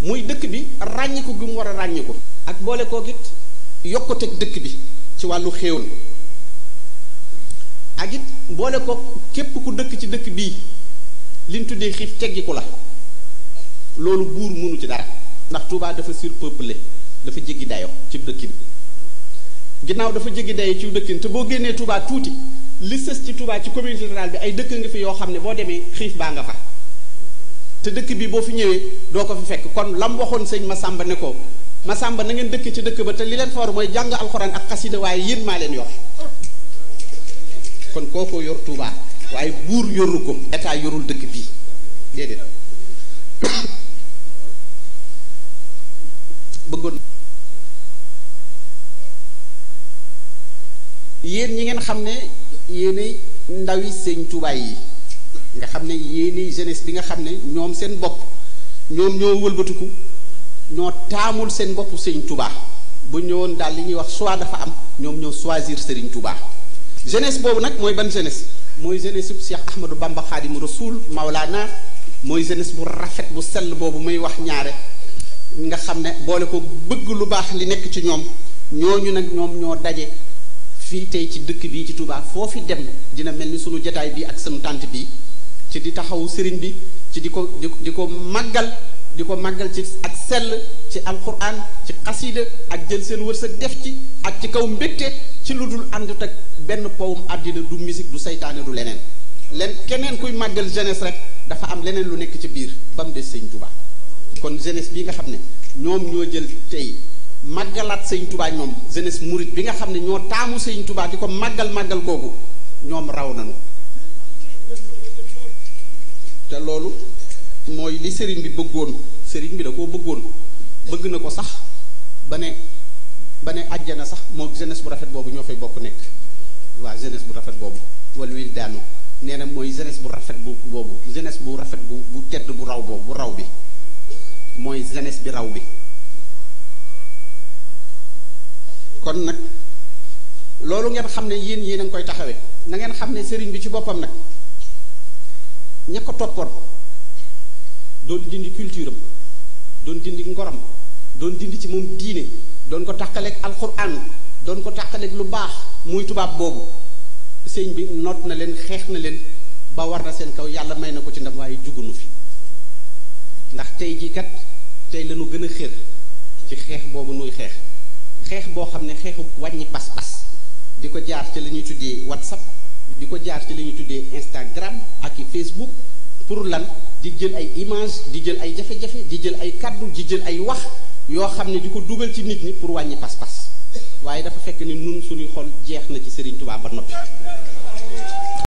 muy dëkk bi ràññiku gi mu war a ràññiku ak boole koo git yokkuteeg dëkk bi ci wàllu xéewal ak it boole ko képp ku dëkk ci dëkk bii liñ tuddee xiif teggiku la loolu buur mënu ci dara ndax Touba dafa surpeuplé dafa jéggi dayo ci dëkkin ginnaaw dafa jéggi dayo ci dëkkin te boo génnee Touba tuuti li sës ci Touba ci communauté rurale bi ay dëkk nga fi yoo xam ne boo demee xiif baa nga fa te dëkk bi boo fi ñëwee doo ko fi fekk kon lam waxoon sëñ Massamba ne ko Massamba na ngeen dëkk ci dëkk ba te li leen fa war mooy jàng alxuraan ak xasida waaye yéen maa leen yor kon kooko yor Touba waaye buur yoru ko état yorul dëkk bii déedéet bëggoon yéen ñi ngeen xam ne yéenay ndawi sëñ Touba yi nga xam ne yéenay jeunesse bi nga xam ne ñoom seen bopp ñoom ñoo wëlbatiku ñoo taamul seen bopp sëñ Touba bu ñëwoon daal li ñuy wax choix dafa am ñoom ñoo choisir Serigne Touba jeunesse boobu nag mooy ban jeunesse mooy jeunesse bu Cheikh Ahmadou Bamba Khadimu Rasoul Maulana mooy jeunesse bu rafet bu sell boobu muy wax ñaare nga xam ne boole ko bëgg lu baax li nekk ci ñoom ñooñu nag ñoom ñoo daje fii tey ci dëkk bii ci Touba foofi dem dina mel ni sunu jotaay bi ak sunu tànt bi ci di taxawu sëriñ bi ci di ko màggal ci ak sell ci alquran ci xasida ak jël seen wërsëg def ci ak ci kaw mbégte ci lu dul àndut ak benn powum àddina du musique du saytaane du leneen keneen kuy màggal jeunesse rek dafa am leneen lu nekk ci biir ba mu des sëñ Touba kon jeunesse bi nga xam ne ñoom ñoo jël tey màggalaat sëñ Touba ñoom jeunesse murit bi nga xam ne ñoo taamu sëñ Touba di ko màggal googu ñoom raw nañu te loolu mooy li sëriñ bi bëggoon sëriñ bi da koo bëggoon bëgg na ko sax ba ne àjjana sax moo jeunesse bu rafet boobu ñoo fay bokk nekk waa jeunesse bu rafet boobu wala wil daanu nee na mooy jeunesse bu rafet boobu jeunesse bu rafet bu tedd bu raw boobu bu raw bi mooy jeunesse bi raw bi kon nag loolu ngeen xam ne yéen a ngi koy taxawee na ngeen xam ne sëriñ bi ci boppam nag ña ko toppoon doon dindi culture am doon dindi ngoram doon dindi ci moom diine doon ko tàqaleeg alquran doon ko tàqaleeg lu baax muy tubaab boobu sëñ bi noot na leen xeex na leen ba war na seen kaw yàlla may na ko ci ndam waaye jugunu fi ndax tey jii kat tey la ñu gën a xër ci xeex boobu nuy xeex boo xam ne xeexu wàññi pas-pas di ko jaar ci la ñuy tuddee WhatsApp di ko jaar ci la ñuy tuddee Instagram ak i Facebook pour lan di jël ay image di jël ay jafe-jafe di jël ay kaddu di jël ay wax yoo xam ne di ko dugal ci nit ñi pour wàññi pas-pas waaye dafa fekk ni nun suñuy xol jeex na ci Serigne Touba ba noppi